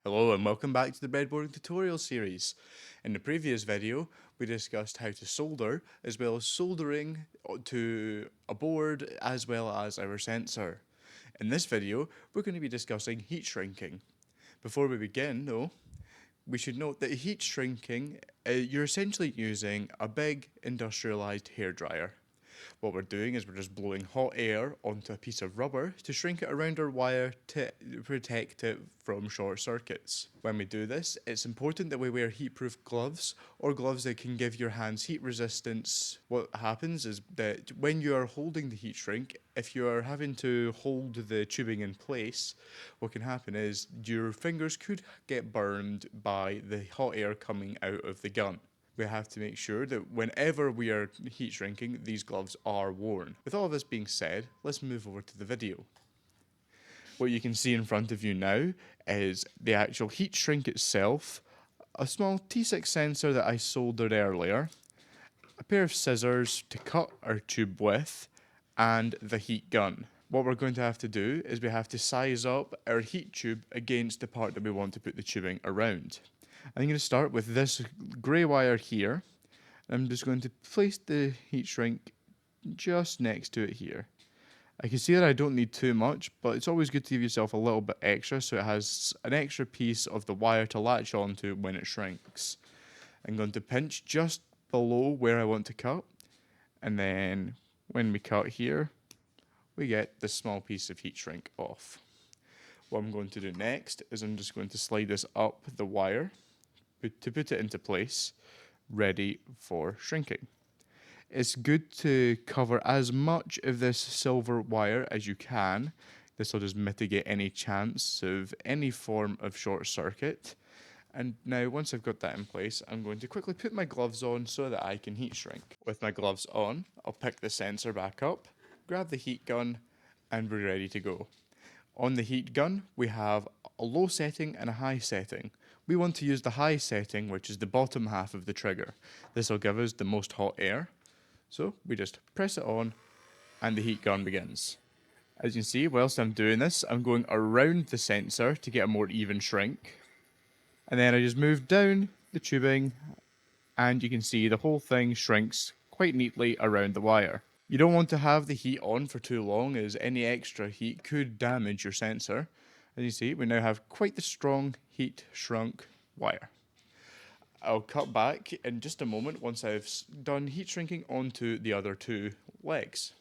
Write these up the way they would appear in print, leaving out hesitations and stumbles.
Hello and welcome back to the breadboarding tutorial series. In the previous video, we discussed how to solder as well as soldering to a board as well as our sensor. In this video, we're going to be discussing heat shrinking. Before we begin though, we should note that heat shrinking, you're essentially using a big industrialized hairdryer. What we're doing is we're just blowing hot air onto a piece of rubber to shrink it around our wire to protect it from short circuits. When we do this, it's important that we wear heatproof gloves or gloves that can give your hands heat resistance. What happens is that when you are holding the heat shrink, if you are having to hold the tubing in place, what can happen is your fingers could get burned by the hot air coming out of the gun. We have to make sure that whenever we are heat shrinking, these gloves are worn. With all of this being said, let's move over to the video. What you can see in front of you now is the actual heat shrink itself, a small T6 sensor that I soldered earlier, a pair of scissors to cut our tube with, and the heat gun. What we're going to have to do is we have to size up our heat tube against the part that we want to put the tubing around. I'm going to start with this grey wire here. I'm just going to place the heat shrink just next to it here. I can see that I don't need too much, but it's always good to give yourself a little bit extra so it has an extra piece of the wire to latch onto when it shrinks. I'm going to pinch just below where I want to cut, and then when we cut here, we get this small piece of heat shrink off. What I'm going to do next is I'm just going to slide this up the wire to put it into place, ready for shrinking. It's good to cover as much of this silver wire as you can. This will just mitigate any chance of any form of short circuit. And now once I've got that in place, I'm going to quickly put my gloves on so that I can heat shrink. With my gloves on, I'll pick the sensor back up, grab the heat gun, and we're ready to go. On the heat gun, we have a low setting and a high setting. We want to use the high setting, which is the bottom half of the trigger. This will give us the most hot air. So we just press it on and the heat gun begins. As you can see, whilst I'm doing this, I'm going around the sensor to get a more even shrink. And then I just move down the tubing and you can see the whole thing shrinks quite neatly around the wire. You don't want to have the heat on for too long as any extra heat could damage your sensor. As you see, we now have quite the strong heat shrunk wire. I'll cut back in just a moment once I've done heat shrinking onto the other two legs.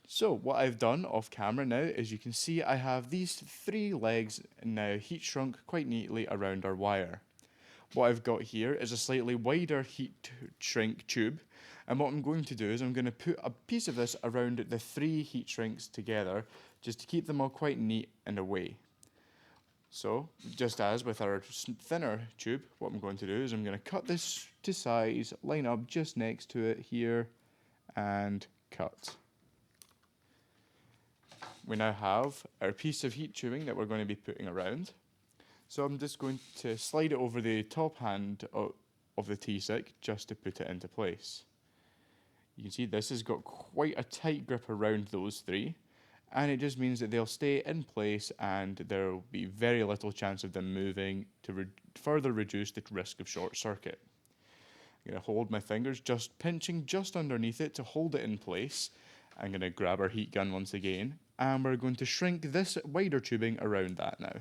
So what I've done off camera now is you can see I have these three legs now heat shrunk quite neatly around our wire. What I've got here is a slightly wider heat shrink tube, and what I'm going to do is I'm going to put a piece of this around the three heat shrinks together just to keep them all quite neat and away. So, just as with our thinner tube, what I'm going to do is I'm going to cut this to size, line up just next to it here, and cut. We now have our piece of heat tubing that we're going to be putting around. So I'm just going to slide it over the top hand of the T6 just to put it into place. You can see this has got quite a tight grip around those three, and it just means that they'll stay in place and there will be very little chance of them moving to further reduce the risk of short circuit. I'm going to hold my fingers just pinching just underneath it to hold it in place. I'm going to grab our heat gun once again, and we're going to shrink this wider tubing around that now.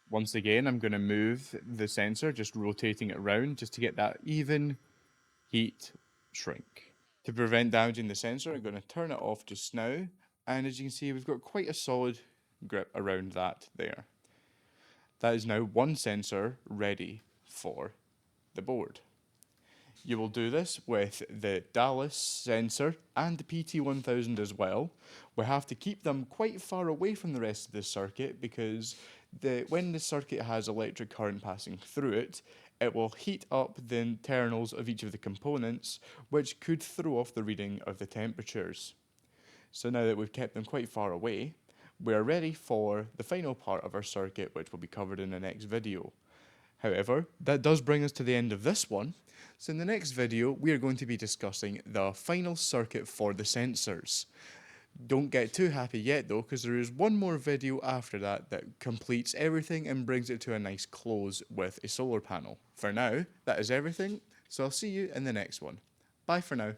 Once again, I'm going to move the sensor, just rotating it around just to get that even heat shrink. To prevent damaging the sensor, I'm going to turn it off just now, and as you can see, we've got quite a solid grip around that there. That is now one sensor ready for the board. You will do this with the Dallas sensor and the PT1000 as well. We have to keep them quite far away from the rest of the circuit because when the circuit has electric current passing through it, it will heat up the internals of each of the components, which could throw off the reading of the temperatures. So now that we've kept them quite far away, we are ready for the final part of our circuit, which will be covered in the next video. However, that does bring us to the end of this one. So in the next video, we are going to be discussing the final circuit for the sensors. Don't get too happy yet though, because there is one more video after that that completes everything and brings it to a nice close with a solar panel. For now, that is everything, so I'll see you in the next one. Bye for now.